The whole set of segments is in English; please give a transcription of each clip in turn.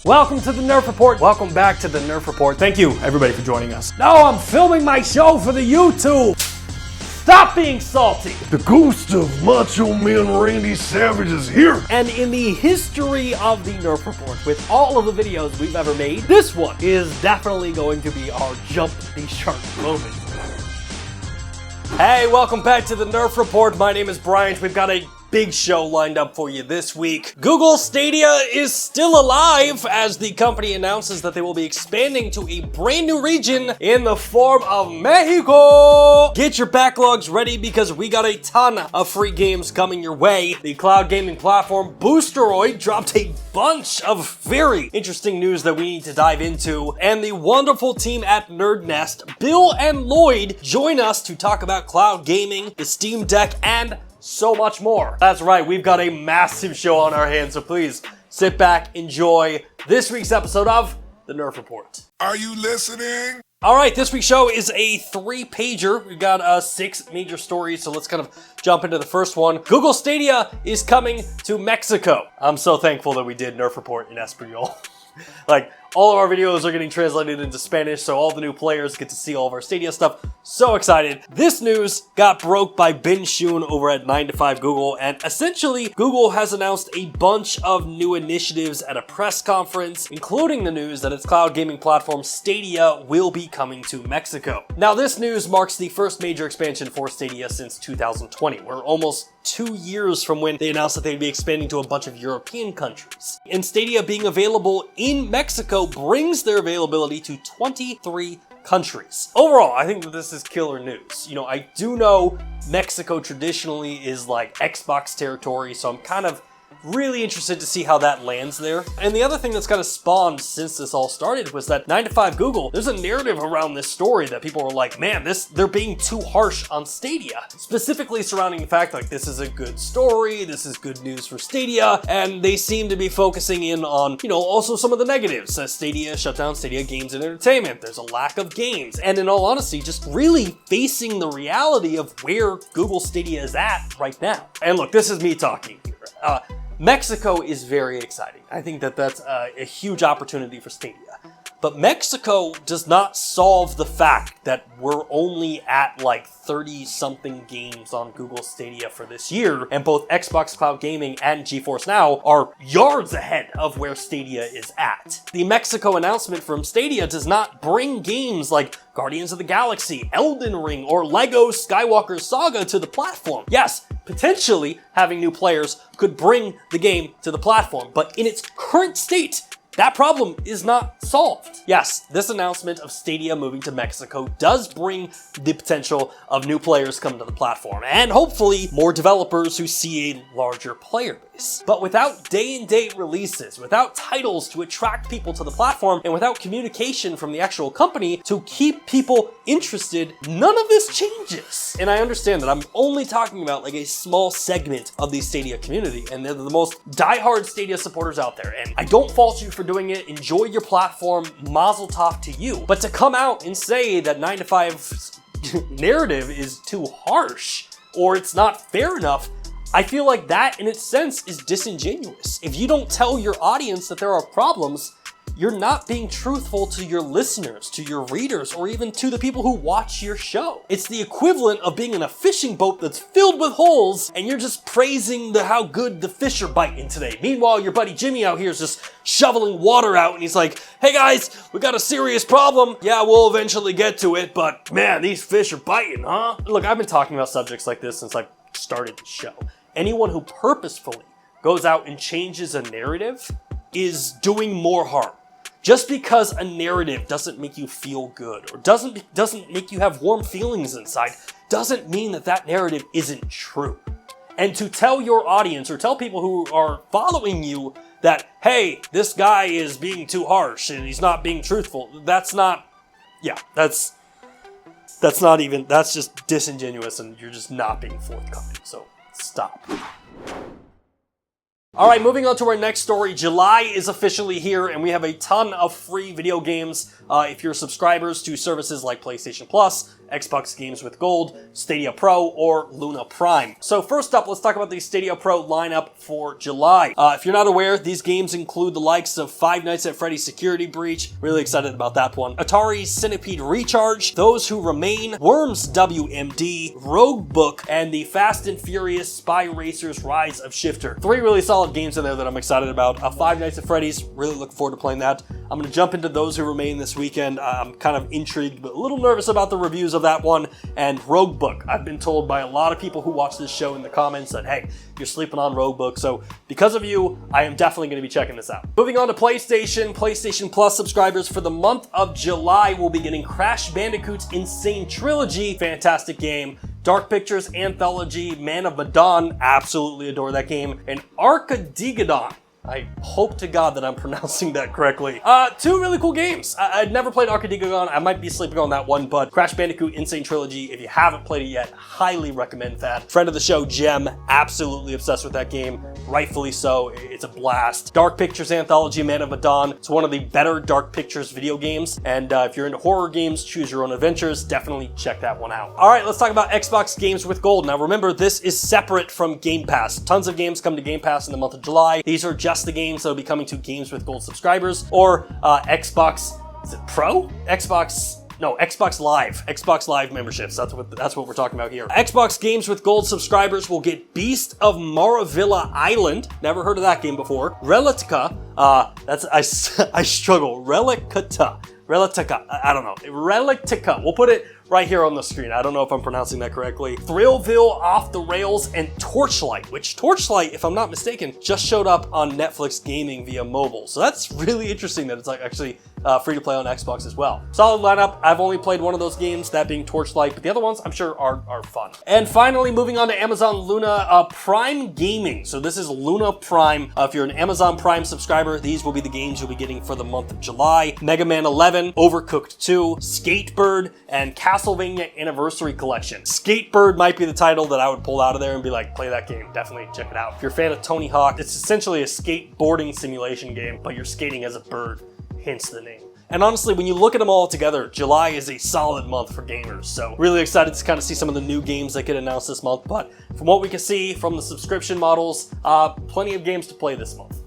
Welcome to the Nerf Report. Welcome back to the Nerf Report. Thank you, everybody, for joining us. No, I'm filming my show for the YouTube. Stop being salty. The ghost of Macho Man Randy Savage is here. And in the history of the Nerf Report, with all of the videos we've ever made, this one is definitely going to be our jump the shark moment. Hey, welcome back to the Nerf Report. My name is Bryant. We've got a big show lined up for you this week. Google Stadia is still alive as the company announces that they will be expanding to a brand new region in the form of Mexico. Get your backlogs ready because we got a ton of free games coming your way. The cloud gaming platform Boosteroid dropped a bunch of very interesting news that we need to dive into, and the wonderful team at Nerd Nest, Bill and Lloyd, join us to talk about cloud gaming, the Steam Deck, and so much more. That's right, we've got a massive show on our hands, so please sit back, enjoy this week's episode of the Nerf Report. Are you listening? All right, this week's show is a 3-pager. We've got 6 major stories, so let's kind of jump into the first one. Google Stadia is coming to Mexico. I'm so thankful that we did Nerf Report in Espanol. Like, all of our videos are getting translated into Spanish, so all the new players get to see all of our Stadia stuff. So excited. This news got broke by Ben Schoon over at 9to5 Google, and essentially, Google has announced a bunch of new initiatives at a press conference, including the news that its cloud gaming platform Stadia will be coming to Mexico. Now, this news marks the first major expansion for Stadia since 2020. We're almost 2 years from when they announced that they'd be expanding to a bunch of European countries. And Stadia being available in Mexico brings their availability to 23 countries. Overall, I think that this is killer news. You know, I do know Mexico traditionally is like Xbox territory, so I'm kind of really interested to see how that lands there. And the other thing that's kind of spawned since this all started was that 9to5 Google, there's a narrative around this story that people are like, man, they're being too harsh on Stadia. Specifically surrounding the fact like this is a good story, this is good news for Stadia, and they seem to be focusing in on, you know, also some of the negatives. Stadia shut down Stadia Games and Entertainment. There's a lack of games. And in all honesty, just really facing the reality of where Google Stadia is at right now. And look, this is me talking here. Mexico is very exciting. I think that that's a huge opportunity for Stadia. But Mexico does not solve the fact that we're only at like 30-something games on Google Stadia for this year, and both Xbox Cloud Gaming and GeForce Now are yards ahead of where Stadia is at. The Mexico announcement from Stadia does not bring games like Guardians of the Galaxy, Elden Ring, or Lego Skywalker Saga to the platform. Yes, potentially having new players could bring the game to the platform, but in its current state, that problem is not solved. Yes, this announcement of Stadia moving to Mexico does bring the potential of new players coming to the platform, and hopefully more developers who see a larger player base. But without day-and-date releases, without titles to attract people to the platform, and without communication from the actual company to keep people interested, none of this changes. And I understand that I'm only talking about like a small segment of the Stadia community, and they're the most diehard Stadia supporters out there, and I don't fault you for doing it. Enjoy your platform, mazel tov to you. But to come out and say that 9to5's narrative is too harsh or it's not fair enough, I feel like that in its sense is disingenuous. If you don't tell your audience that there are problems, you're not being truthful to your listeners, to your readers, or even to the people who watch your show. It's the equivalent of being in a fishing boat that's filled with holes and you're just praising how good the fish are biting today. Meanwhile, your buddy Jimmy out here is just shoveling water out and he's like, hey guys, we got a serious problem. Yeah, we'll eventually get to it, but man, these fish are biting, huh? Look, I've been talking about subjects like this since I started the show. Anyone who purposefully goes out and changes a narrative is doing more harm. Just because a narrative doesn't make you feel good or doesn't make you have warm feelings inside doesn't mean that that narrative isn't true. And to tell your audience or tell people who are following you that, hey, this guy is being too harsh and he's not being truthful, that's just disingenuous and you're just not being forthcoming. So stop. All right, moving on to our next story. July is officially here, and we have a ton of free video games if you're subscribers to services like PlayStation Plus, Xbox Games with Gold, Stadia Pro, or Luna Prime. So first up, let's talk about the Stadia Pro lineup for July. If you're not aware, these games include the likes of Five Nights at Freddy's Security Breach, really excited about that one, Atari's Centipede Recharge, Those Who Remain, Worms WMD, Rogue Book, and the Fast and Furious Spy Racers Rise of Shifter. 3 really solid games in there that I'm excited about. Five Nights at Freddy's, really looking forward to playing that. I'm going to jump into Those Who Remain this weekend. I'm kind of intrigued, but a little nervous about the reviews of that one. And Rogue Book, I've been told by a lot of people who watch this show in the comments that, hey, you're sleeping on Rogue Book. So because of you, I am definitely going to be checking this out. Moving on to PlayStation Plus subscribers for the month of July will be getting Crash Bandicoot's Insane Trilogy, fantastic game. Dark Pictures Anthology, Man of Medan, absolutely adore that game, and Arcadigadon. I hope to God that I'm pronouncing that correctly. 2 really cool games. I'd never played Arcadigadon. I might be sleeping on that one, but Crash Bandicoot Insane Trilogy, if you haven't played it yet, highly recommend that. Friend of the show, Jem, absolutely obsessed with that game. Rightfully so. It's a blast. Dark Pictures Anthology, Man of Medan. It's one of the better Dark Pictures video games. And if you're into horror games, choose your own adventures, definitely check that one out. All right, let's talk about Xbox Games with Gold. Now remember, this is separate from Game Pass. Tons of games come to Game Pass in the month of July. These are just the games that will be coming to Games with Gold subscribers or Xbox, is it Pro? Xbox Live memberships. That's what we're talking about here. Xbox Games with Gold subscribers will get Beast of Moravilla Island. Never heard of that game before. Relitica. I struggle. Relitica. I don't know. Relitica. We'll put it right here on the screen. I don't know if I'm pronouncing that correctly. Thrillville Off the Rails and Torchlight, which Torchlight, if I'm not mistaken, just showed up on Netflix Gaming via mobile. So that's really interesting that it's like actually free to play on Xbox as well. Solid lineup. I've only played one of those games, that being Torchlight, but the other ones I'm sure are fun. And finally, moving on to Amazon Luna Prime Gaming. So this is Luna Prime. If you're an Amazon Prime subscriber, these will be the games you'll be getting for the month of July. Mega Man 11, Overcooked 2, Skatebird, and Castlevania Anniversary Collection. Skatebird might be the title that I would pull out of there and be like, play that game. Definitely check it out. If you're a fan of Tony Hawk, it's essentially a skateboarding simulation game, but you're skating as a bird, hence the name. And honestly, when you look at them all together, July is a solid month for gamers. So really excited to kind of see some of the new games that get announced this month. But from what we can see from the subscription models, plenty of games to play this month.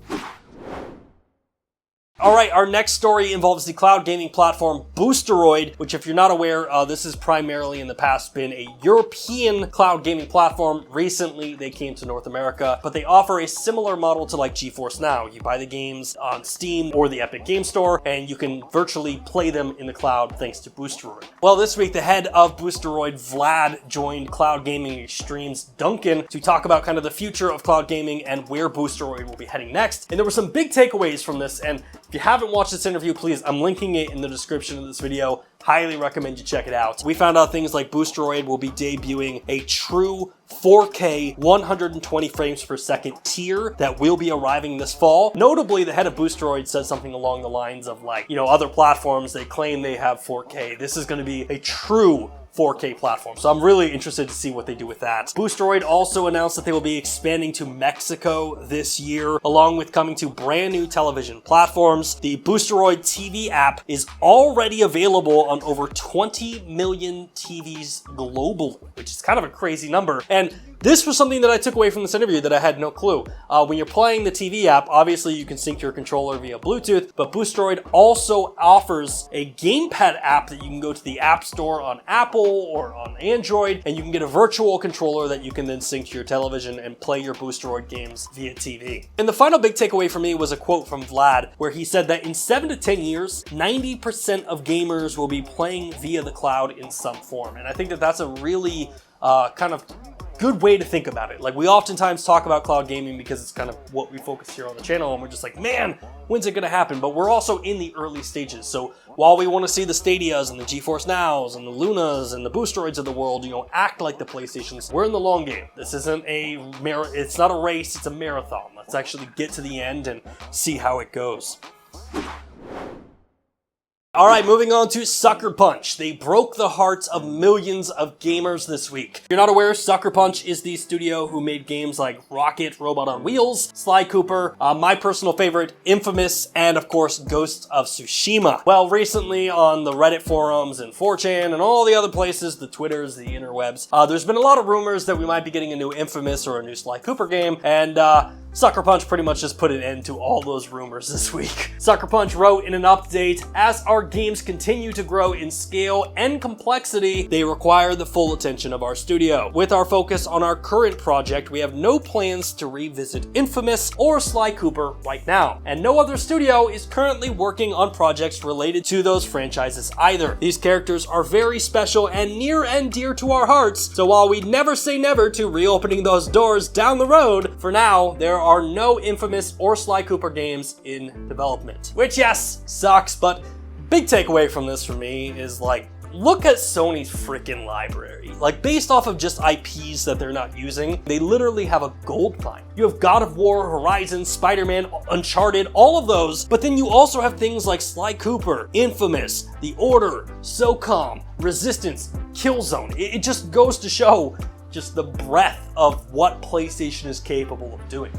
All right, our next story involves the cloud gaming platform Boosteroid, which if you're not aware, this has primarily in the past been a European cloud gaming platform. Recently, they came to North America, but they offer a similar model to like GeForce Now. You buy the games on Steam or the Epic Game Store, and you can virtually play them in the cloud thanks to Boosteroid. Well, this week, the head of Boosteroid, Vlad, joined Cloud Gaming Extreme's Duncan to talk about kind of the future of cloud gaming and where Boosteroid will be heading next. And there were some big takeaways from this, and if you haven't watched this interview, please, I'm linking it in the description of this video. Highly recommend you check it out. We found out things like Boosteroid will be debuting a true 4K 120 frames per second tier that will be arriving this fall. Notably, the head of Boosteroid said something along the lines of like, other platforms, they claim they have 4K. This is going to be a true 4K platform. So I'm really interested to see what they do with that. Boosteroid also announced that they will be expanding to Mexico this year, along with coming to brand new television platforms. The Boosteroid TV app is already available on over 20 million TVs globally, which is kind of a crazy number. And this was something that I took away from this interview that I had no clue. When you're playing the TV app, obviously you can sync your controller via Bluetooth, but Boosteroid also offers a gamepad app that you can go to the App Store on Apple or on Android, and you can get a virtual controller that you can then sync to your television and play your Boosteroid games via TV. And the final big takeaway for me was a quote from Vlad, where he said that in 7 to 10 years, 90% of gamers will be playing via the cloud in some form. And I think that that's a really kind of good way to think about it. Like, we oftentimes talk about cloud gaming because it's kind of what we focus here on the channel, and we're just like, man, when's it gonna happen? But we're also in the early stages. So while we want to see the Stadias and the GeForce Nows and the Lunas and the Boosteroids of the world, act like the PlayStations, we're in the long game. This isn't it's not a race, it's a marathon. Let's actually get to the end and see how it goes. All right, moving on to Sucker Punch. They broke the hearts of millions of gamers this week. If you're not aware, Sucker Punch is the studio who made games like Rocket, Robot on Wheels, Sly Cooper, my personal favorite, Infamous, and of course, Ghost of Tsushima. Well, recently on the Reddit forums and 4chan and all the other places, the Twitters, the interwebs, there's been a lot of rumors that we might be getting a new Infamous or a new Sly Cooper game, and Sucker Punch pretty much just put an end to all those rumors this week. Sucker Punch wrote in an update, as our games continue to grow in scale and complexity, they require the full attention of our studio. With our focus on our current project, we have no plans to revisit Infamous or Sly Cooper right now, and no other studio is currently working on projects related to those franchises either. These characters are very special and near and dear to our hearts, so while we never say never to reopening those doors down the road, for now, there are no Infamous or Sly Cooper games in development. Which, yes, sucks, but big takeaway from this for me is, like, look at Sony's freaking library. Like, based off of just IPs that they're not using, they literally have a gold mine. You have God of War, Horizon, Spider-Man, Uncharted, all of those, but then you also have things like Sly Cooper, Infamous, The Order, SOCOM, Resistance, Killzone. It just goes to show just the breadth of what PlayStation is capable of doing.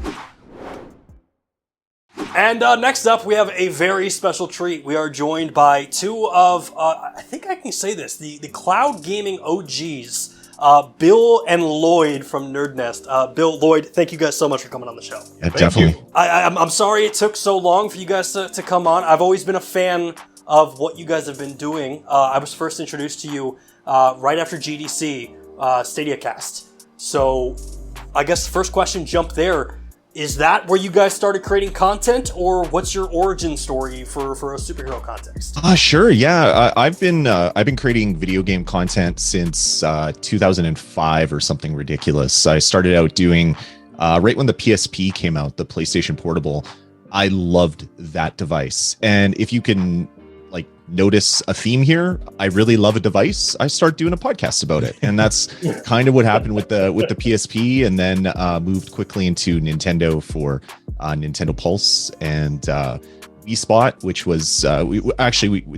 And next up, we have a very special treat. We are joined by two of, I think I can say this, the cloud gaming OGs, Bill and Lloyd from Nerd Nest. Bill, Lloyd, thank you guys so much for coming on the show. Yeah, definitely. I'm sorry it took so long for you guys to come on. I've always been a fan of what you guys have been doing. I was first introduced to you right after GDC. Stadia cast. So I guess the first question, jump there. Is that where you guys started creating content, or what's your origin story for a superhero context? Sure. Yeah. I've been creating video game content since 2005 or something ridiculous. I started out doing right when the PSP came out, the PlayStation Portable. I loved that device. And if you can notice a theme here, I really love a device, I start doing a podcast about it. And that's kind of what happened with the PSP, and then moved quickly into Nintendo for Nintendo Pulse and Wii Spot, which was we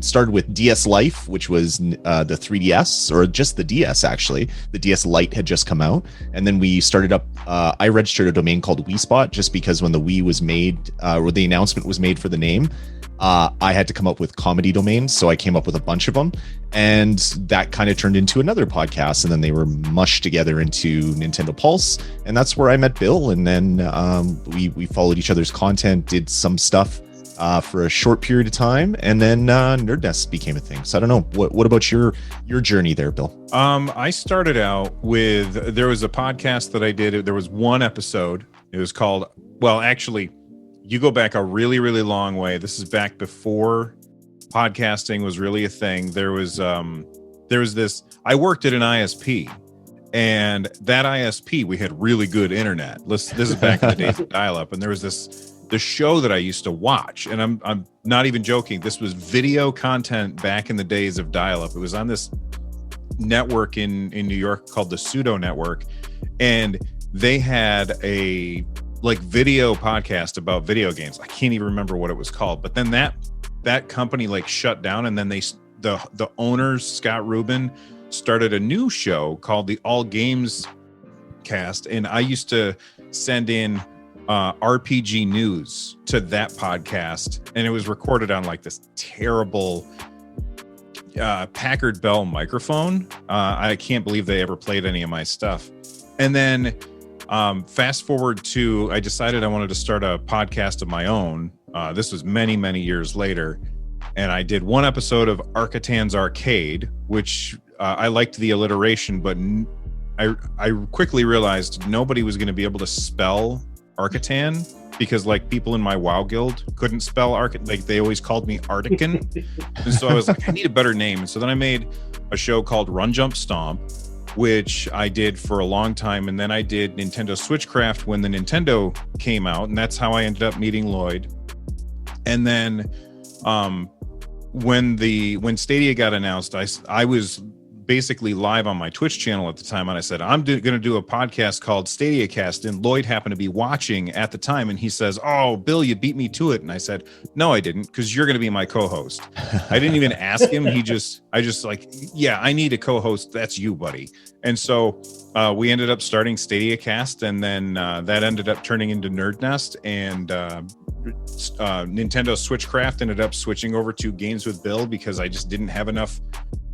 started with DS Life, which was the 3DS, or just the DS actually. The DS Lite had just come out, and then we started up. I registered a domain called Wii Spot just because when the Wii was made, or the announcement was made for the name, I had to come up with comedy domains, so I came up with a bunch of them, and that kind of turned into another podcast, and then they were mushed together into Nintendo Pulse, and that's where I met Bill, and then we followed each other's content, did some stuff for a short period of time, and then Nerd Nest became a thing. So I don't know, what about your journey there, Bill? I started out with, there was a podcast that I did. There was one episode. It was called, well, actually, you go back a really, really long way. This is back before podcasting was really a thing. There was this, I worked at an ISP, and that ISP, we had really good internet. This is back in the days of dial-up, and there was the show that I used to watch, and I'm not even joking. This was video content back in the days of dial-up. It was on this network in New York called the Pseudo Network, and they had a video podcast about video games. I can't even remember what it was called, but then that company shut down, and then the owners, Scott Rubin, started a new show called the All Games Cast, and I used to send in RPG news to that podcast, and it was recorded on this terrible Packard Bell microphone. I can't believe they ever played any of my stuff. And then fast forward to, I decided I wanted to start a podcast of my own. This was many, many years later, and I did one episode of Arcatan's Arcade, which I liked the alliteration, but I quickly realized nobody was going to be able to spell Arcatan, because people in my WoW guild couldn't spell they always called me Artican. And so I was like, I need a better name. And so then I made a show called Run Jump Stomp, which I did for a long time. And then I did Nintendo Switchcraft when the Nintendo came out, and that's how I ended up meeting Lloyd. And then when Stadia got announced, I was basically live on my Twitch channel at the time, and I said, I'm going to do a podcast called Stadia Cast, and Lloyd happened to be watching at the time, and he says, oh, Bill, you beat me to it. And I said, no, I didn't, because you're going to be my co-host. I didn't even ask him. I just like, yeah, I need a co-host. That's you, buddy. And so we ended up starting Stadia Cast, and then that ended up turning into Nerd Nest, and Nintendo Switchcraft ended up switching over to Games with Bill because I just didn't have enough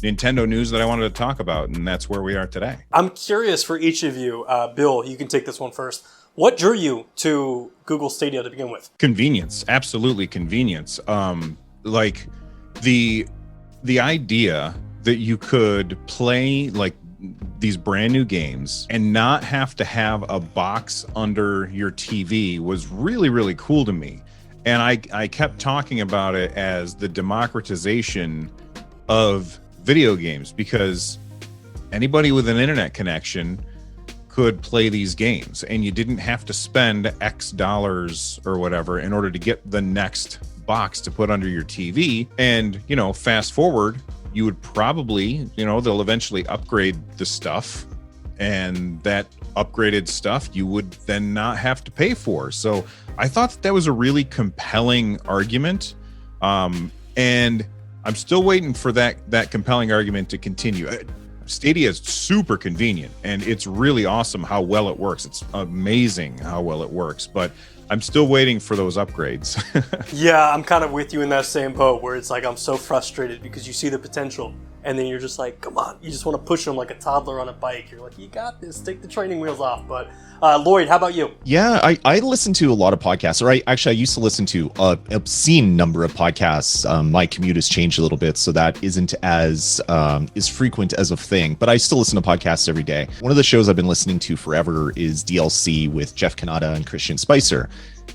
Nintendo news that I wanted to talk about, and that's where we are today. I'm curious for each of you. Bill, you can take this one first. What drew you to Google Stadia to begin with? Convenience, absolutely convenience. Like the idea that you could play like these brand new games and not have to have a box under your TV was really, really cool to me. And I kept talking about it as the democratization of video games, because anybody with an internet connection could play these games, and you didn't have to spend X dollars or whatever in order to get the next box to put under your TV. And, you know, fast forward, you would probably, you know, they'll eventually upgrade the stuff, and that upgraded stuff you would then not have to pay for. So I thought that was a really compelling argument. And I'm still waiting for that compelling argument to continue. Stadia is super convenient, and it's really awesome how well it works. It's amazing how well it works, but I'm still waiting for those upgrades. Yeah, I'm kind of with you in that same boat where it's like I'm so frustrated because you see the potential, and then you're just like, come on, you just want to push them like a toddler on a bike. You're like, you got this, take the training wheels off. But Lloyd, how about you? Yeah, I listen to a lot of podcasts, or I used to listen to an obscene number of podcasts. My commute has changed a little bit, so that isn't as frequent as a thing, but I still listen to podcasts every day. One of the shows I've been listening to forever is DLC with Jeff Kanata and Christian Spicer.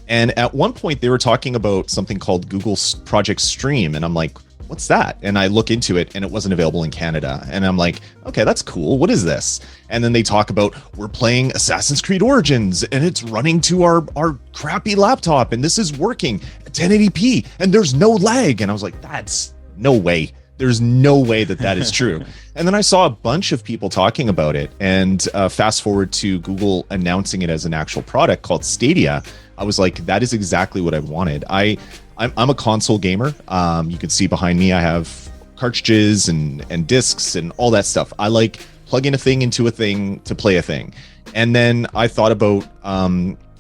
And at one point they were talking about something called Google Project Stream, and I'm like, what's that? And I look into it, and it wasn't available in Canada. And I'm like, okay, that's cool. What is this? And then they talk about, we're playing Assassin's Creed Origins, and it's running to our crappy laptop, and this is working at 1080p, and there's no lag. And I was like, that's no way. There's no way that is true. And then I saw a bunch of people talking about it, and fast forward to Google announcing it as an actual product called Stadia. I was like, that is exactly what I wanted. I'm a console gamer. You can see behind me, I have cartridges and discs and all that stuff. I like plugging a thing into a thing to play a thing. And then I thought about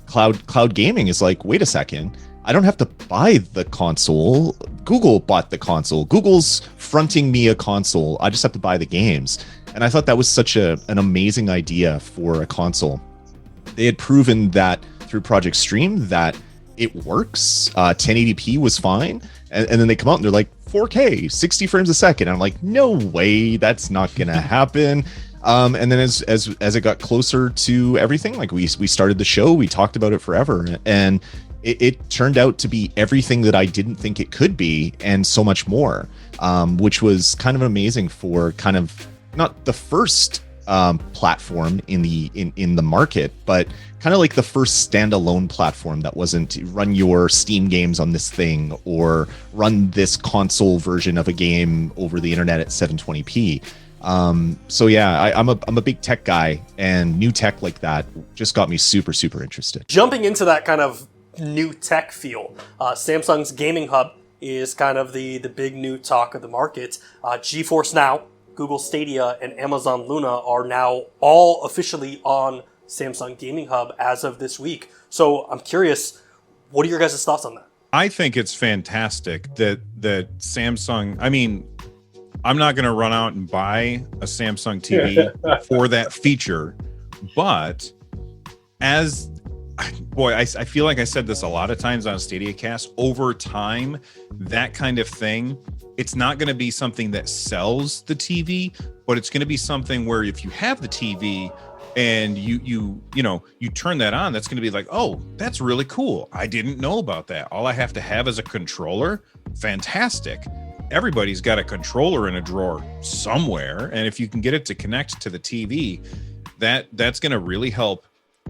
cloud gaming is like, wait a second, I don't have to buy the console. Google bought the console. Google's fronting me a console. I just have to buy the games. And I thought that was such an amazing idea for a console. They had proven that through Project Stream that it works. 1080p was fine. And then they come out and they're like 4K, 60 frames a second. And I'm like, no way, that's not going to happen. And then as it got closer to everything, like we started the show, we talked about it forever. And it turned out to be everything that I didn't think it could be, and so much more, which was kind of amazing for kind of not the first platform in the market, but kind of like the first standalone platform that wasn't run your Steam games on this thing or run this console version of a game over the internet at 720p. So yeah, I'm a big tech guy, and new tech like that just got me super, super interested. Jumping into that kind of new tech feel, Samsung's gaming hub is kind of the big new talk of the market. GeForce Now, Google Stadia, and Amazon Luna are now all officially on Samsung Gaming Hub as of this week. So I'm curious, what are your guys' thoughts on that? I think it's fantastic that Samsung, I mean, I'm not going to run out and buy a Samsung TV for that feature, but I feel like I said this a lot of times on Stadia Cast, over time, that kind of thing, it's not going to be something that sells the TV, but it's going to be something where if you have the TV and you turn that on, that's going to be like, oh, that's really cool. I didn't know about that. All I have to have is a controller. Fantastic. Everybody's got a controller in a drawer somewhere, and if you can get it to connect to the TV, that's going to really help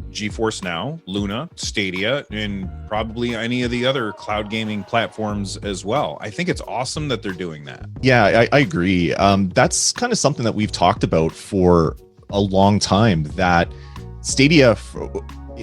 GeForce Now, Luna, Stadia, and probably any of the other cloud gaming platforms as well. I think it's awesome that they're doing that. Yeah, I agree. That's kind of something that we've talked about for a long time, that Stadia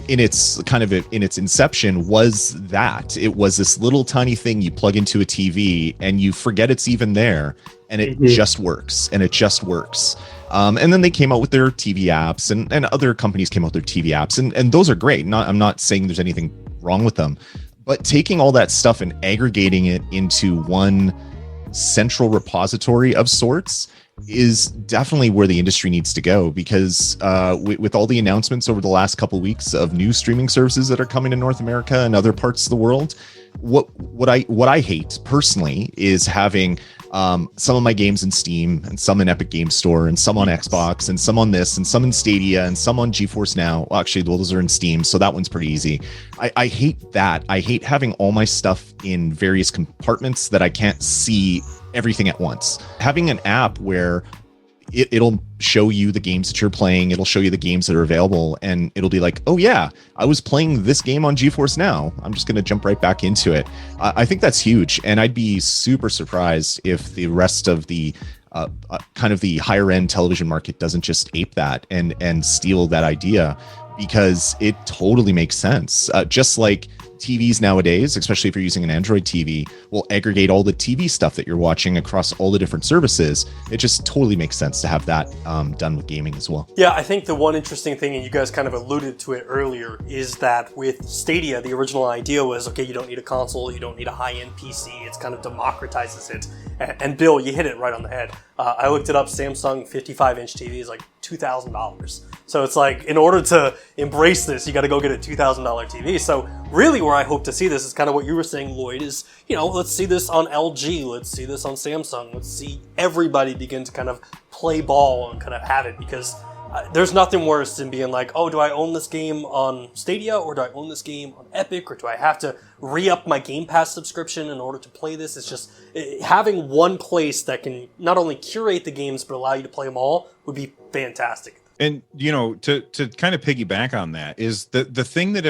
in its inception was that it was this little tiny thing you plug into a TV and you forget it's even there, and it just works, and it just works. And then they came out with their TV apps, and other companies came out with their TV apps, and those are great. I'm not saying there's anything wrong with them, but taking all that stuff and aggregating it into one central repository of sorts is definitely where the industry needs to go, because with all the announcements over the last couple of weeks of new streaming services that are coming to North America and other parts of the world, what I hate personally is having some of my games in Steam and some in Epic Games Store and some on Xbox and some on this and some in Stadia and some on GeForce Now. Well, actually, those are in Steam, so that one's pretty easy. I hate that. I hate having all my stuff in various compartments that I can't see everything at once. Having an app where it'll show you the games that you're playing, it'll show you the games that are available, and it'll be like, oh yeah, I was playing this game on GeForce Now, I'm just going to jump right back into it. I think that's huge, and I'd be super surprised if the rest of the kind of the higher end television market doesn't just ape that and steal that idea, because it totally makes sense. Just like TVs nowadays, especially if you're using an Android TV, will aggregate all the TV stuff that you're watching across all the different services. It just totally makes sense to have that done with gaming as well. Yeah, I think the one interesting thing, and you guys kind of alluded to it earlier, is that with Stadia, the original idea was, okay, you don't need a console, you don't need a high-end PC, it's kind of democratizes it. And Bill, you hit it right on the head. I looked it up, Samsung 55-inch TV is like $2,000. So it's like, in order to embrace this, you got to go get a $2,000 TV. So really where I hope to see this is kind of what you were saying, Lloyd, is, you know, let's see this on LG, let's see this on Samsung, let's see everybody begin to kind of play ball and kind of have it, because there's nothing worse than being like, oh, do I own this game on Stadia, or do I own this game on Epic, or do I have to re-up my Game Pass subscription in order to play this? It's just, having one place that can not only curate the games but allow you to play them all would be fantastic. And, you know, to kind of piggyback on that is the thing that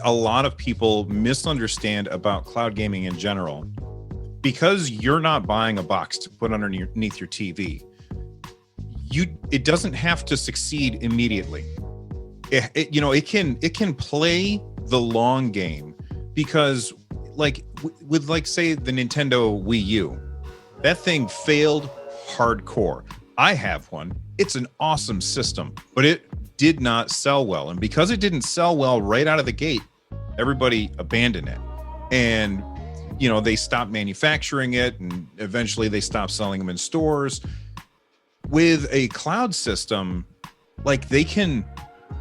a lot of people misunderstand about cloud gaming in general, because you're not buying a box to put underneath your TV, it doesn't have to succeed immediately. It can play the long game, because like with like say the Nintendo Wii U, that thing failed hardcore. I have one. It's an awesome system, but it did not sell well. And because it didn't sell well right out of the gate, everybody abandoned it. And, you know, they stopped manufacturing it, and eventually they stopped selling them in stores. With a cloud system, like, they can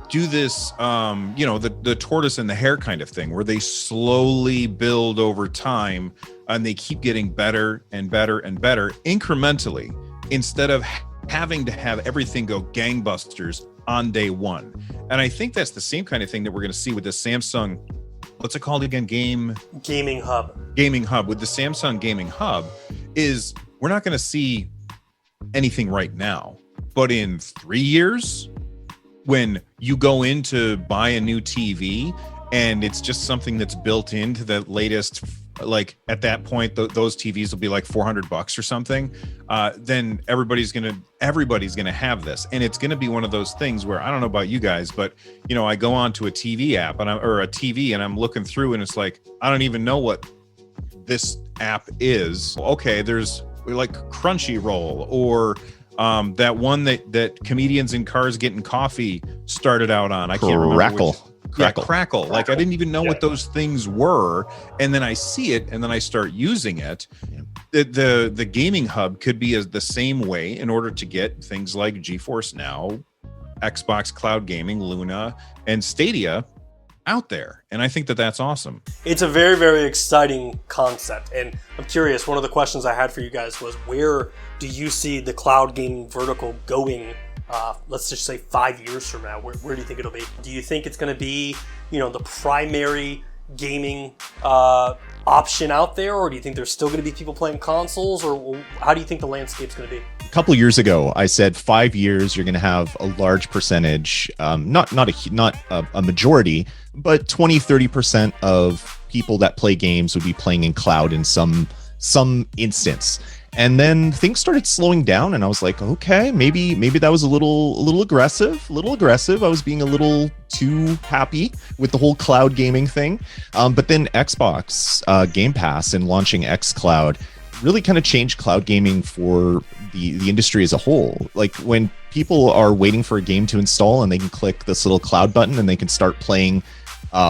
do this, the tortoise and the hare kind of thing, where they slowly build over time and they keep getting better and better and better incrementally, instead of having to have everything go gangbusters on day one. And I think that's the same kind of thing that we're going to see with the Samsung, what's it called again? Gaming Hub. With the Samsung Gaming Hub, is we're not going to see anything right now, but in 3 years, when you go in to buy a new TV and it's just something that's built into the latest, like at that point, those TVs will be like $400 or something. Then everybody's gonna have this, and it's gonna be one of those things where, I don't know about you guys, but you know, I go onto a TV app and I'm looking through, and it's like, I don't even know what this app is. Okay, there's like Crunchyroll, or that one that comedians in cars getting coffee started out on. I can't remember. Crackle. Like, I didn't even know what those things were, and then I see it, and then I start using it. The gaming hub could be the same way, in order to get things like GeForce Now, Xbox Cloud Gaming, Luna, and Stadia out there. And I think that that's awesome. It's a very, very exciting concept. And I'm curious, one of the questions I had for you guys was, where do you see the cloud gaming vertical going? Let's just say 5 years from now, where do you think it'll be? Do you think it's going to be, the primary gaming option out there, or do you think there's still going to be people playing consoles, or how do you think the landscape's going to be? couple years ago, I said 5 years, you're going to have a large percentage, not a majority, but 20-30% of people that play games would be playing in cloud in some instance. And then things started slowing down, and I was like, okay, maybe that was a little aggressive. I was being a little too happy with the whole cloud gaming thing. But then Xbox Game Pass and launching xCloud really kind of changed cloud gaming for the industry as a whole. Like when people are waiting for a game to install and they can click this little cloud button and they can start playing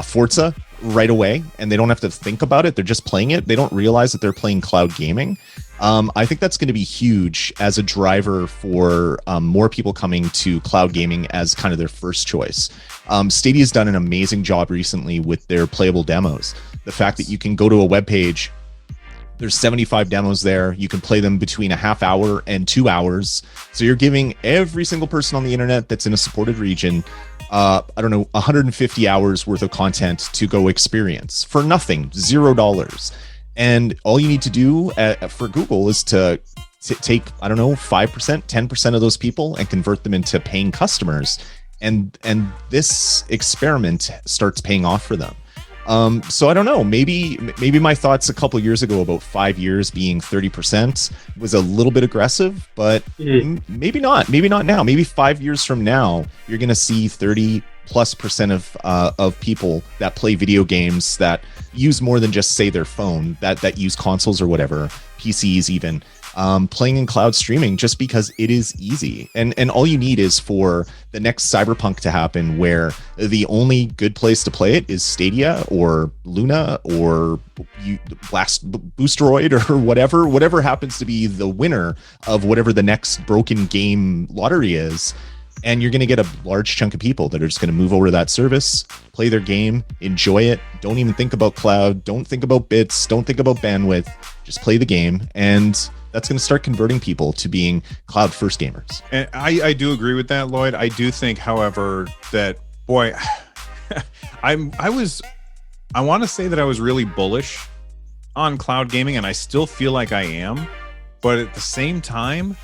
Forza right away, and they don't have to think about it. They're just playing it. They don't realize that they're playing cloud gaming. I think that's going to be huge as a driver for more people coming to cloud gaming as kind of their first choice. Stadia's done an amazing job recently with their playable demos. The fact that you can go to a web page, there's 75 demos there. You can play them between a half hour and 2 hours. So you're giving every single person on the internet that's in a supported region, 150 hours worth of content to go experience for nothing, $0. And all you need to do for Google is to take, 5%, 10% of those people and convert them into paying customers. And this experiment starts paying off for them. So I don't know, maybe my thoughts a couple years ago about 5 years being 30% was a little bit aggressive, but maybe not now. Maybe 5 years from now, you're going to see 30+% of people that play video games that use more than just say their phone, that use consoles or whatever, PCs even, playing in cloud streaming just because it is easy. And all you need is for the next Cyberpunk to happen where the only good place to play it is Stadia or Luna or Boosteroid or whatever happens to be the winner of whatever the next broken game lottery is. And you're going to get a large chunk of people that are just going to move over to that service, play their game, enjoy it. Don't even think about cloud. Don't think about bits. Don't think about bandwidth. Just play the game. And that's going to start converting people to being cloud first gamers. And I do agree with that, Lloyd. I do think, however, that, boy, I want to say that I was really bullish on cloud gaming, and I still feel like I am. But at the same time,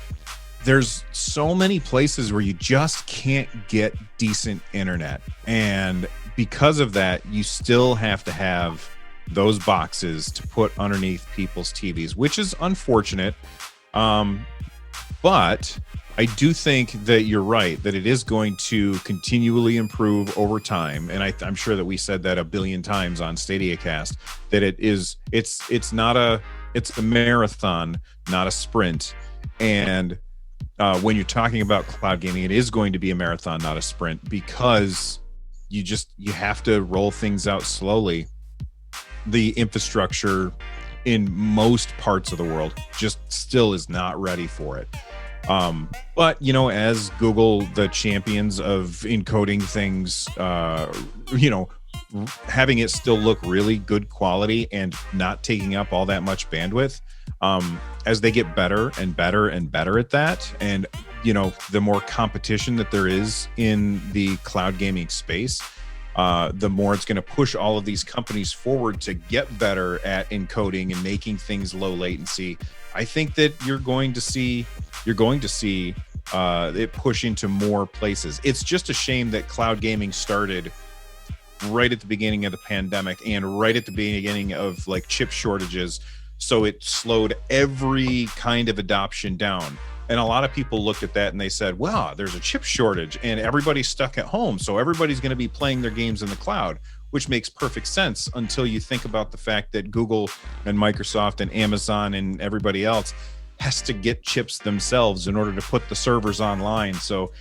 there's so many places where you just can't get decent internet. And because of that, you still have to have those boxes to put underneath people's TVs, which is unfortunate. But I do think that you're right, that it is going to continually improve over time. And I'm sure that we said that a billion times on Stadia Cast, that it's a marathon, not a sprint. And when you're talking about cloud gaming, it is going to be a marathon, not a sprint, because you have to roll things out slowly. The infrastructure in most parts of the world just still is not ready for it. But as Google, the champions of encoding things, having it still look really good quality and not taking up all that much bandwidth, as they get better and better and better at that, and the more competition that there is in the cloud gaming space, the more it's going to push all of these companies forward to get better at encoding and making things low latency. I think that you're going to see it push into more places. It's just a shame that cloud gaming started right at the beginning of the pandemic and right at the beginning of like chip shortages. So it slowed every kind of adoption down. And a lot of people looked at that and they said, wow, there's a chip shortage and everybody's stuck at home. So everybody's going to be playing their games in the cloud, which makes perfect sense until you think about the fact that Google and Microsoft and Amazon and everybody else has to get chips themselves in order to put the servers online. So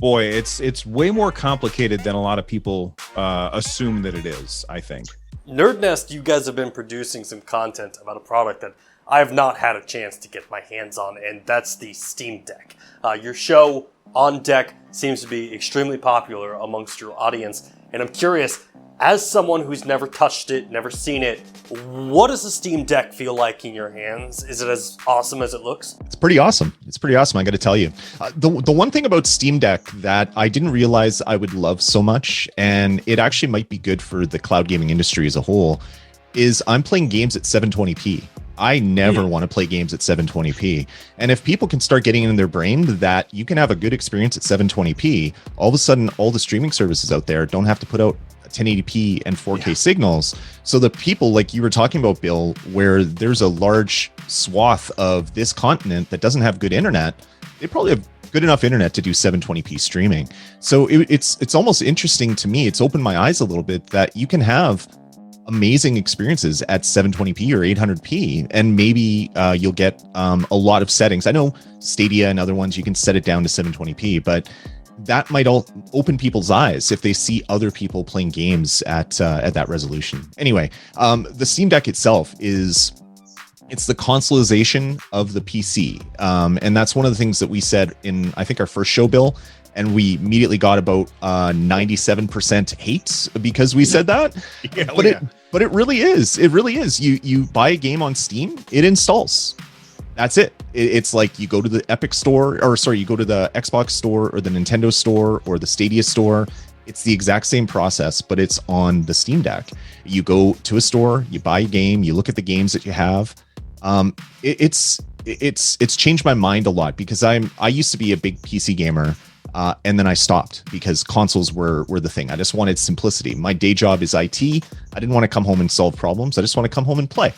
boy, it's way more complicated than a lot of people assume that it is, I think. Nerdnest, you guys have been producing some content about a product that I have not had a chance to get my hands on, and that's the Steam Deck. Your show, On Deck, seems to be extremely popular amongst your audience, and I'm curious, as someone who's never touched it, never seen it, what does the Steam Deck feel like in your hands? Is it as awesome as it looks? It's pretty awesome. I got to tell you. The one thing about Steam Deck that I didn't realize I would love so much, and it actually might be good for the cloud gaming industry as a whole, is I'm playing games at 720p. I never want to play games at 720p. And if people can start getting in their brain that you can have a good experience at 720p, all of a sudden, all the streaming services out there don't have to put out 1080p and 4K signals. So the people like you were talking about, Bill, where there's a large swath of this continent that doesn't have good internet, they probably have good enough internet to do 720p streaming. So it's almost interesting to me. It's opened my eyes a little bit that you can have amazing experiences at 720p or 800p, and maybe you'll get a lot of settings. I know Stadia and other ones you can set it down to 720p, but that might all open people's eyes if they see other people playing games at that resolution. Anyway, the Steam Deck itself it's the consoleization of the PC. And that's one of the things that we said in, I think, our first show, Bill, and we immediately got about 97% hate because we said that. But it really is. It really is. You buy a game on Steam, it installs. That's it. It's like you go to the Epic store, you go to the Xbox store or the Nintendo store or the Stadia store. It's the exact same process, but it's on the Steam Deck. You go to a store, you buy a game, you look at the games that you have. It's changed my mind a lot because I used to be a big PC gamer, and then I stopped because consoles were the thing. I just wanted simplicity. My day job is IT. I didn't want to come home and solve problems. I just want to come home and play.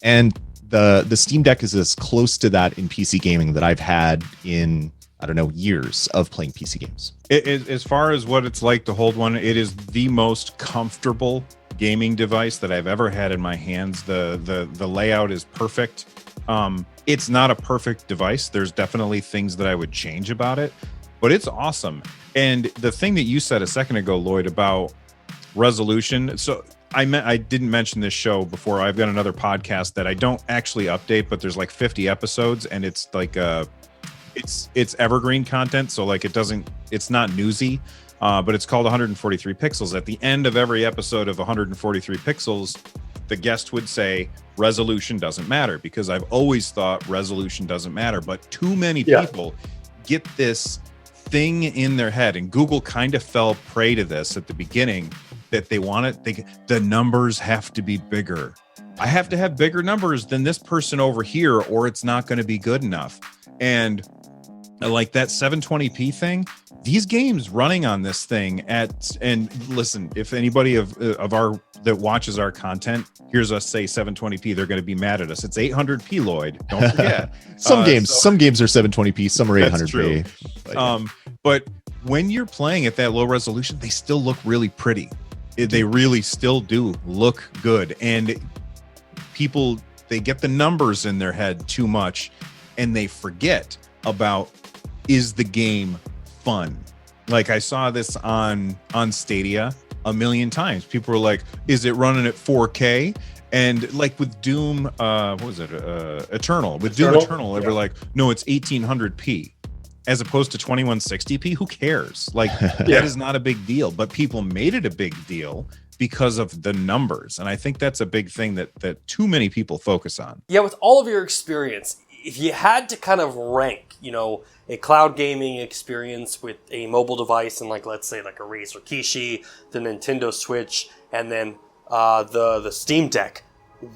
And the Steam Deck is as close to that in PC gaming that I've had in, I don't know, years of playing PC games. As far as what it's like to hold one, it is the most comfortable gaming device that I've ever had in my hands. The layout is perfect. It's not a perfect device. There's definitely things that I would change about it, but it's awesome. And the thing that you said a second ago, Lloyd, about resolution. So I didn't mention this show before. I've got another podcast that I don't actually update, but there's like 50 episodes, and it's like it's evergreen content. So like it's not newsy, but it's called 143 Pixels. At the end of every episode of 143 Pixels, the guest would say resolution doesn't matter, because I've always thought resolution doesn't matter, but too many people get this thing in their head, and Google kind of fell prey to this at the beginning, that the numbers have to be bigger. I have to have bigger numbers than this person over here, or it's not going to be good enough. And like that 720p thing, these games running on this thing and listen, if anybody of our that watches our content hears us say 720p, they're going to be mad at us. It's 800p, Lloyd. Don't forget. Some games are 720p, some are 800p. But when you're playing at that low resolution, they still look really pretty. They really still do look good. And people, they get the numbers in their head too much, and they forget about, is the game fun? Like I saw this on Stadia a million times. People were like, is it running at 4K? And like with Doom, what was it? Eternal. With Doom Eternal, they were like, no, it's 1800p. As opposed to 2160p, who cares? Like that is not a big deal, but people made it a big deal because of the numbers. And I think that's a big thing that too many people focus on. Yeah, with all of your experience, if you had to kind of rank, a cloud gaming experience with a mobile device and let's say like a Razer Kishi, the Nintendo Switch, and then the Steam Deck,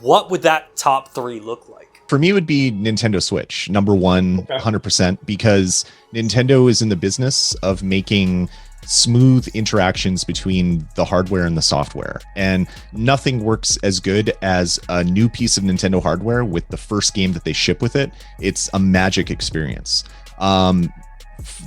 what would that top three look like? For me, it would be Nintendo Switch, number one, 100%, because Nintendo is in the business of making smooth interactions between the hardware and the software. And nothing works as good as a new piece of Nintendo hardware with the first game that they ship with it. It's a magic experience.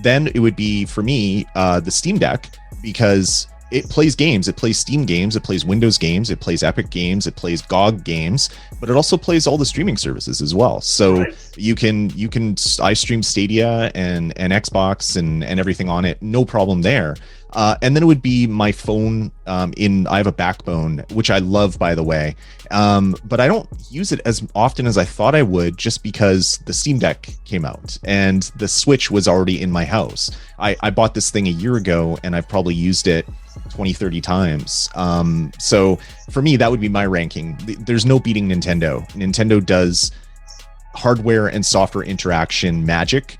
Then it would be, for me, the Steam Deck, because it plays games. It plays Steam games. It plays Windows games. It plays Epic games. It plays GOG games, but it also plays all the streaming services as well. So I stream Stadia and Xbox and everything on it. No problem there. And then it would be my phone. I have a Backbone, which I love, by the way. But I don't use it as often as I thought I would, just because the Steam Deck came out and the Switch was already in my house. I bought this thing a year ago, and I've probably used it 20, 30 times. So for me, that would be my ranking. There's no beating Nintendo. Nintendo does hardware and software interaction magic.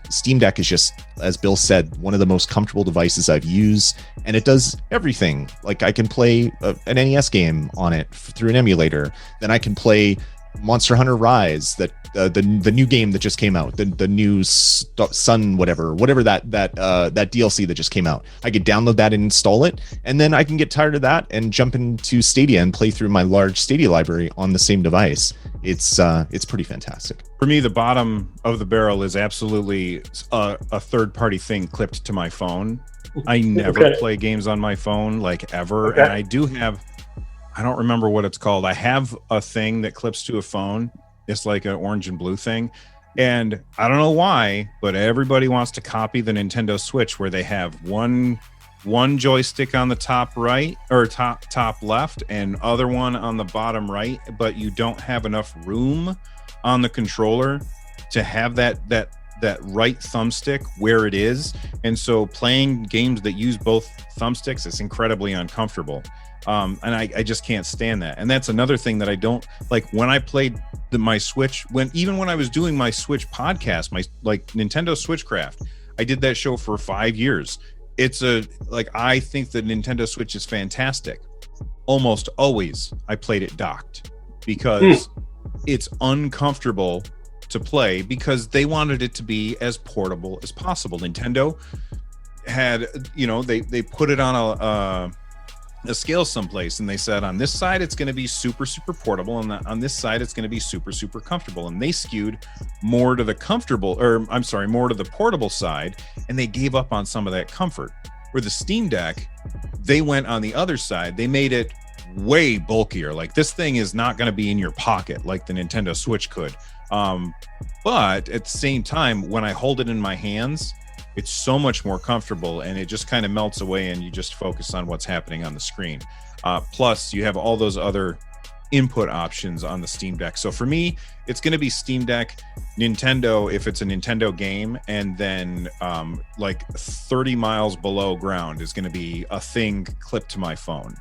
Steam Deck is just, as Bill said, one of the most comfortable devices I've used, and it does everything. Like I can play an NES game on it through an emulator. Then I can play Monster Hunter Rise, that the new game that just came out, the new Sun whatever that DLC that just came out. I could download that and install it, and then I can get tired of that and jump into Stadia and play through my large Stadia library on the same device. It's pretty fantastic. For me, the bottom of the barrel is absolutely a third-party thing clipped to my phone. I never play games on my phone, like, ever. And I do have, I don't remember what it's called. I have a thing that clips to a phone. It's like an orange and blue thing. And I don't know why, but everybody wants to copy the Nintendo Switch, where they have one joystick on the top right or top left and other one on the bottom right, but you don't have enough room on the controller to have that right thumbstick where it is. And so playing games that use both thumbsticks is incredibly uncomfortable. And I just can't stand that. And that's another thing that I don't like. When I played my Switch, even when I was doing my Switch podcast, my Nintendo Switchcraft, I did that show for 5 years. I think the Nintendo Switch is fantastic. Almost always I played it docked because it's uncomfortable to play, because they wanted it to be as portable as possible. Nintendo had, they put it on a scale someplace, and they said on this side it's going to be super portable, and on this side it's going to be super comfortable, and they skewed more to the more to the portable side, and they gave up on some of that comfort. Where the Steam Deck, they went on the other side. They made it way bulkier. Like, this thing is not going to be in your pocket like the Nintendo Switch could, but at the same time, when I hold it in my hands, it's so much more comfortable, and it just kind of melts away, and you just focus on what's happening on the screen. Plus, you have all those other input options on the Steam Deck. So for me, it's going to be Steam Deck, Nintendo if it's a Nintendo game, and then 30 miles below ground is going to be a thing clipped to my phone.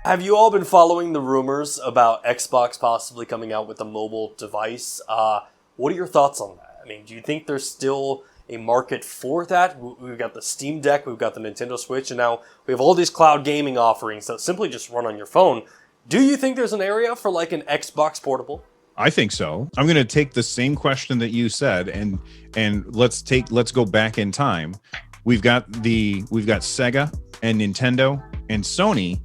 Have you all been following the rumors about Xbox possibly coming out with a mobile device? What are your thoughts on that? I mean, do you think there's still a market for that? We've got the Steam Deck, we've got the Nintendo Switch, and now we have all these cloud gaming offerings that simply just run on your phone. Do you think there's an area for like an Xbox portable? I think so. I'm going to take the same question that you said, and let's go back in time. We've got Sega and Nintendo and Sony.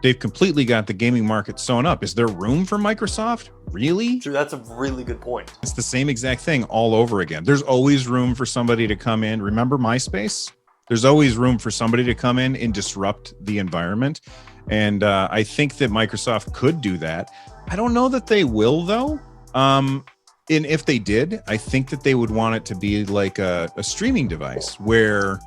They've completely got the gaming market sewn up. Is there room for Microsoft? Really? True, that's a really good point. It's the same exact thing all over again. There's always room for somebody to come in. Remember MySpace? There's always room for somebody to come in and disrupt the environment. And I think that Microsoft could do that. I don't know that they will, though. And if they did, I think that they would want it to be like a streaming device where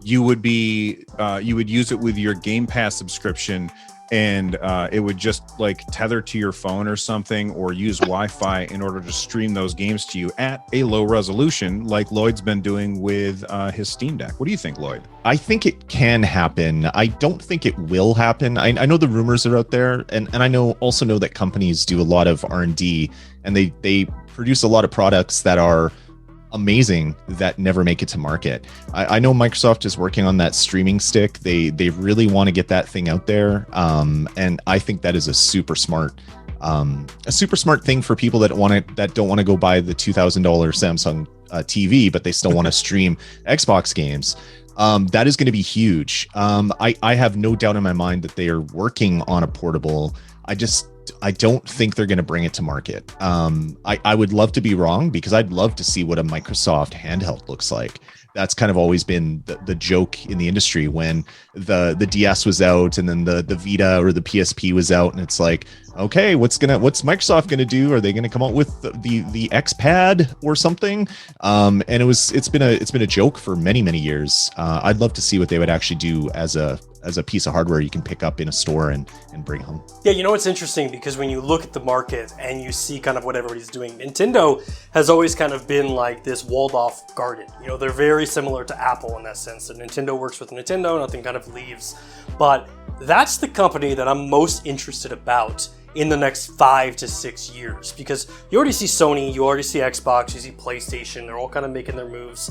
you would use it with your Game Pass subscription, and it would just like tether to your phone or something, or use Wi-Fi in order to stream those games to you at a low resolution, like Lloyd's been doing with his Steam Deck. What do you think, Lloyd? I think it can happen. I don't think it will happen. I know the rumors are out there, and I also know that companies do a lot of R&D, and they produce a lot of products that are amazing that never make it to market. I know Microsoft is working on that streaming stick. They really want to get that thing out there, and I think that is a super smart thing for people that don't want to go buy the $2,000 Samsung TV, but they still want to stream Xbox games. That is going to be huge. I have no doubt in my mind that they are working on a portable. I don't think they're going to bring it to market. I would love to be wrong, because I'd love to see what a Microsoft handheld looks like. That's kind of always been the joke in the industry when the DS was out, and then the Vita or the PSP was out, and it's like, okay, what's Microsoft gonna do? Are they gonna come out with the XPad or something? And it's been a joke for many years. I'd love to see what they would actually do as a piece of hardware you can pick up in a store and bring home. Yeah, it's interesting because when you look at the market and you see kind of what everybody's doing, Nintendo has always kind of been like this walled off garden. They're very similar to Apple in that sense. That Nintendo works with Nintendo, nothing kind of leaves. But that's the company that I'm most interested about in the next 5 to 6 years, because you already see Sony, you already see Xbox, you see PlayStation, they're all kind of making their moves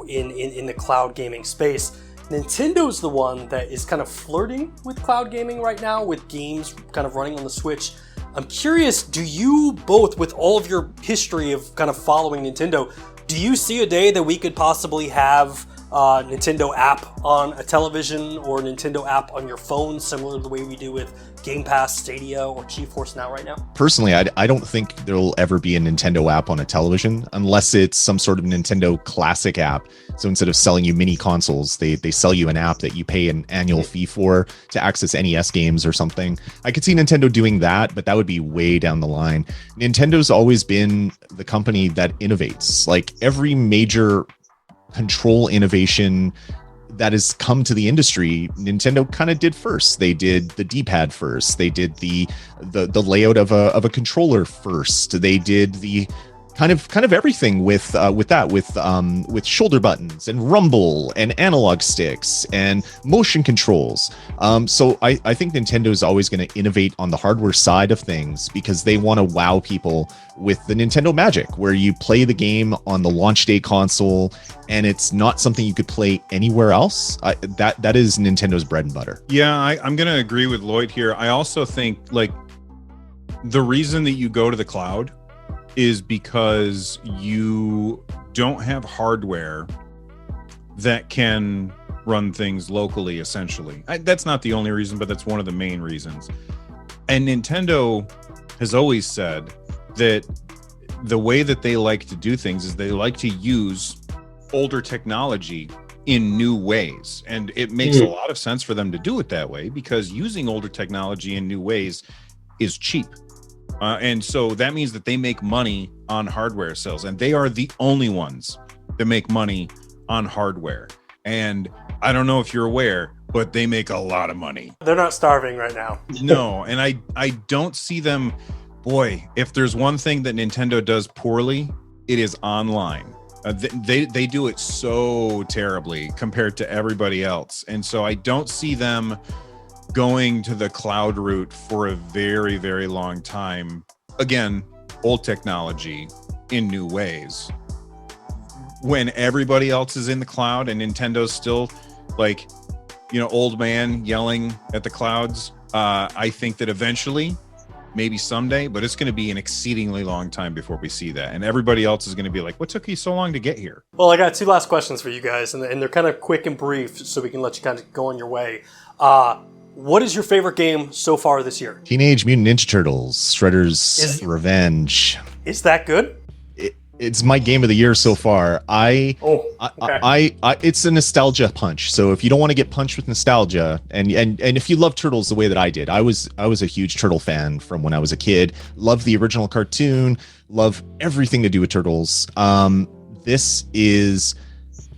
in the cloud gaming space. Nintendo's the one that is kind of flirting with cloud gaming right now, with games kind of running on the Switch. I'm curious, do you both, with all of your history of kind of following Nintendo, do you see a day that we could possibly have a Nintendo app on a television or a Nintendo app on your phone, similar to the way we do with Game Pass, Stadia, or GeForce Now right now? Personally, I don't think there'll ever be a Nintendo app on a television unless it's some sort of Nintendo classic app. So instead of selling you mini consoles, they sell you an app that you pay an annual fee for to access NES games or something. I could see Nintendo doing that, but that would be way down the line. Nintendo's always been the company that innovates. Like every major control innovation that has come to the industry, Nintendo kind of did first. They did the D-pad first. They did the layout of a controller first. They did the kind of everything with shoulder buttons and rumble and analog sticks and motion controls. So I think Nintendo is always going to innovate on the hardware side of things because they want to wow people with the Nintendo Magic, where you play the game on the launch day console and it's not something you could play anywhere else. That is Nintendo's bread and butter. Yeah, I'm going to agree with Lloyd here. I also think like the reason that you go to the cloud is because you don't have hardware that can run things locally, essentially. That's not the only reason, but that's one of the main reasons. And Nintendo has always said that the way that they like to do things is they like to use older technology in new ways. And it makes a lot of sense for them to do it that way because using older technology in new ways is cheap. And so that means that they make money on hardware sales, and they are the only ones that make money on hardware. And I don't know if you're aware, but they make a lot of money. They're not starving right now. No, and I don't see them. Boy, if there's one thing that Nintendo does poorly, it is online. They do it so terribly compared to everybody else. And so I don't see them going to the cloud route for a very, very long time. Again, old technology in new ways. When everybody else is in the cloud and Nintendo's still like, old man yelling at the clouds, I think that eventually, maybe someday, but it's going to be an exceedingly long time before we see that. And everybody else is going to be like, what took you so long to get here? Well, I got two last questions for you guys, and they're kind of quick and brief, so we can let you kind of go on your way. What is your favorite game so far this year? Teenage Mutant Ninja Turtles, Shredder's Revenge. Is that good? It's my game of the year so far. It's a nostalgia punch. So if you don't want to get punched with nostalgia, and if you love Turtles the way that I did, I was a huge Turtle fan from when I was a kid. Love the original cartoon. Love everything to do with Turtles.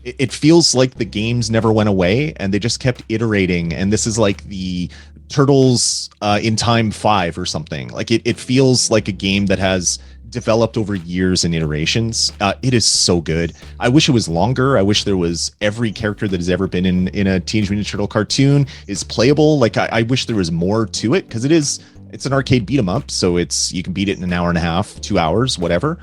It feels like the games never went away and they just kept iterating. And this is like the Turtles in Time 5 or something. Like it feels like a game that has developed over years and iterations. It is so good. I wish it was longer. I wish there was every character that has ever been in a Teenage Mutant Ninja Turtle cartoon is playable. Like I wish there was more to it because it's an arcade beat 'em up. So you can beat it in an hour and a half, 2 hours, whatever.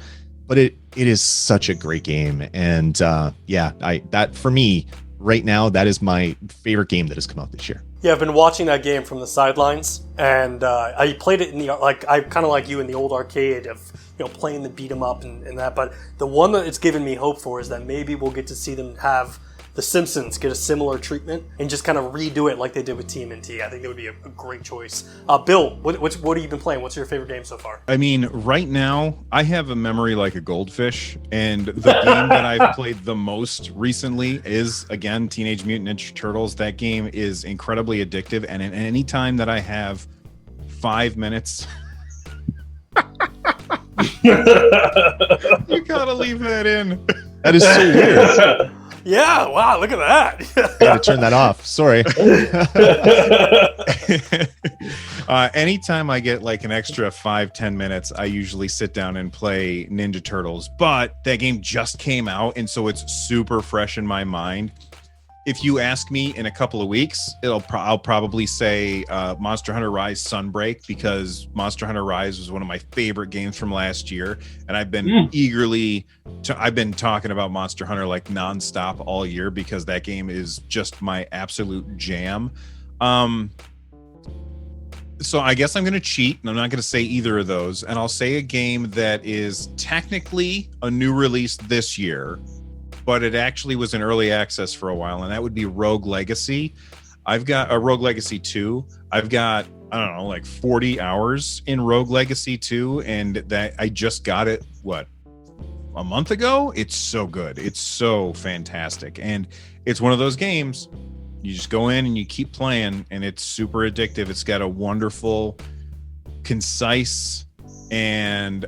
But it is such a great game. And that for me right now, that is my favorite game that has come out this year. Yeah, I've been watching that game from the sidelines, and I played it I kind of like you in the old arcade of playing the beat 'em up and that. But the one that it's given me hope for is that maybe we'll get to see them have The Simpsons get a similar treatment and just kind of redo it like they did with TMNT. I think that would be a great choice. Bill, what have you been playing? What's your favorite game so far? I mean, right now, I have a memory like a goldfish, and the game that I've played the most recently is, again, Teenage Mutant Ninja Turtles. That game is incredibly addictive, and at any time that I have 5 minutes... You gotta leave that in. That is so weird. Yeah, wow, look at that. Gotta turn that off. Sorry. Anytime I get like an extra 5-10 minutes, I usually sit down and play Ninja Turtles. But that game just came out, and so it's super fresh in my mind. If you ask me in a couple of weeks, I'll probably say Monster Hunter Rise Sunbreak, because Monster Hunter Rise was one of my favorite games from last year, and I've been I've been talking about Monster Hunter like nonstop all year because that game is just my absolute jam. So I guess I'm going to cheat, and I'm not going to say either of those. And I'll say a game that is technically a new release this year, but it actually was in early access for a while, and that would be Rogue Legacy. I've got a Rogue Legacy 2. I've got, I don't know, like 40 hours in Rogue Legacy 2, and that I just got it, a month ago? It's so good. It's so fantastic. And it's one of those games you just go in and you keep playing, and it's super addictive. It's got a wonderful, concise, and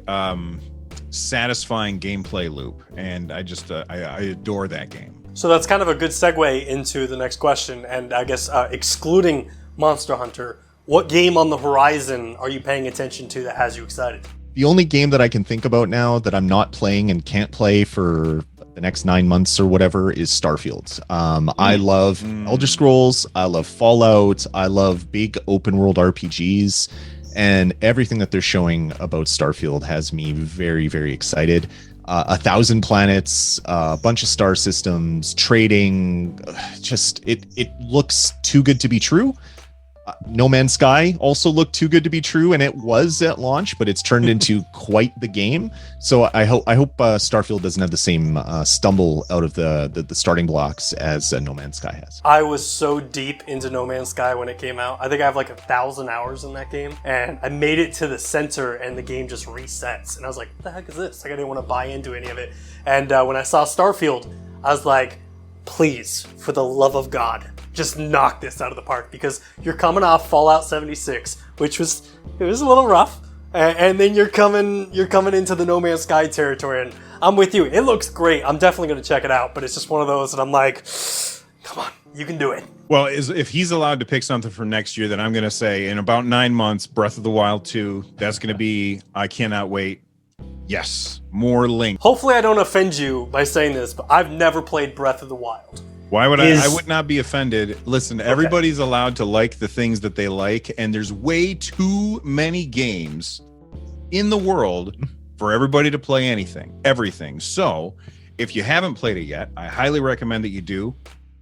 satisfying gameplay loop, and I just I adore that game. So that's kind of a good segue into the next question, and I guess excluding Monster Hunter, what game on the horizon are you paying attention to that has you excited? The only game that I can think about now that I'm not playing and can't play for the next 9 months or whatever is Starfield. I love Elder Scrolls. I love Fallout. I love big open world RPGs, and everything that they're showing about Starfield has me very, very excited. 1,000 planets, a bunch of star systems, trading. Just it looks too good to be true. No Man's Sky also looked too good to be true, and it was at launch, but it's turned into quite the game. So I hope Starfield doesn't have the same stumble out of the starting blocks as No Man's Sky has. I was so deep into No Man's Sky when it came out. I think I have like 1,000 hours in that game, and I made it to the center, and the game just resets. And I was like, what the heck is this? Like, I didn't want to buy into any of it. And when I saw Starfield, I was like, please, for the love of God, just knock this out of the park, because you're coming off Fallout 76, which was a little rough, and then you're coming into the No Man's Sky territory, and I'm with you. It looks great. I'm definitely going to check it out, but it's just one of those that I'm like, come on, you can do it. Well, if he's allowed to pick something for next year, then I'm going to say in about 9 months, Breath of the Wild 2. That's going to be, I cannot wait. Yes, more Link. Hopefully I don't offend you by saying this, but I've never played Breath of the Wild. Why would I would not be offended. Listen, everybody's allowed to like the things that they like, and there's way too many games in the world for everybody to play everything. So if you haven't played it yet, I highly recommend that you do.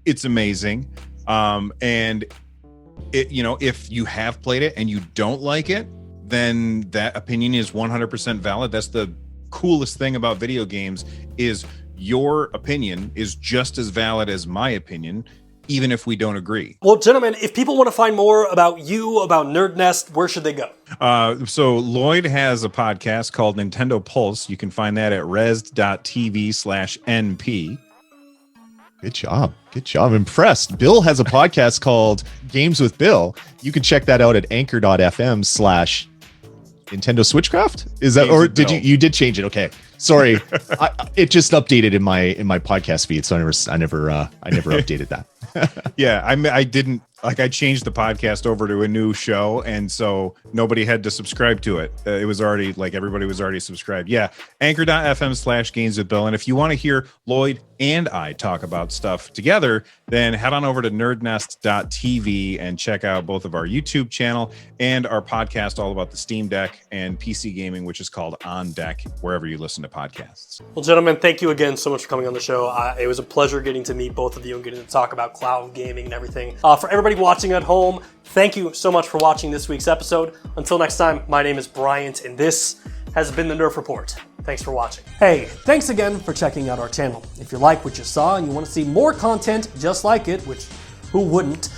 It's amazing. And if you have played it and you don't like it, then that opinion is 100% valid. That's the coolest thing about video games, is your opinion is just as valid as my opinion, even if we don't agree. Well, gentlemen, if people want to find more about you, about Nerd Nest, where should they go? So Lloyd has a podcast called Nintendo Pulse. You can find that at res.tv/NP. Good job. I'm impressed. Bill has a podcast called Games with Bill. You can check that out at anchor.fm/Nintendo Switchcraft. Is that, or did you did change it? Okay. Sorry. It just updated in my podcast feed, so I never updated that. Yeah, I didn't, like, I changed the podcast over to a new show, and so nobody had to subscribe to it. It was already, like, everybody was already subscribed. Yeah, anchor.fm/Games with Bill. And if you want to hear Lloyd and I talk about stuff together, then head on over to nerdnest.tv and check out both of our YouTube channel and our podcast all about the Steam Deck and PC gaming, which is called On Deck, wherever you listen to podcasts. Well, gentlemen, thank you again so much for coming on the show. It was a pleasure getting to meet both of you and getting to talk about cloud gaming and everything. For everybody watching at home, thank you so much for watching this week's episode. Until next time, my name is Bryant, and this has been the Nerf Report. Thanks for watching. Hey, thanks again for checking out our channel. If you like what you saw and you want to see more content just like it, which who wouldn't,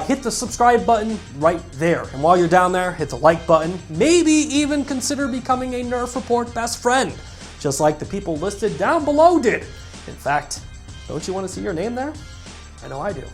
hit the subscribe button right there. And while you're down there, hit the like button. Maybe even consider becoming a Nerf Report best friend, just like the people listed down below did. In fact, don't you want to see your name there? I know I do.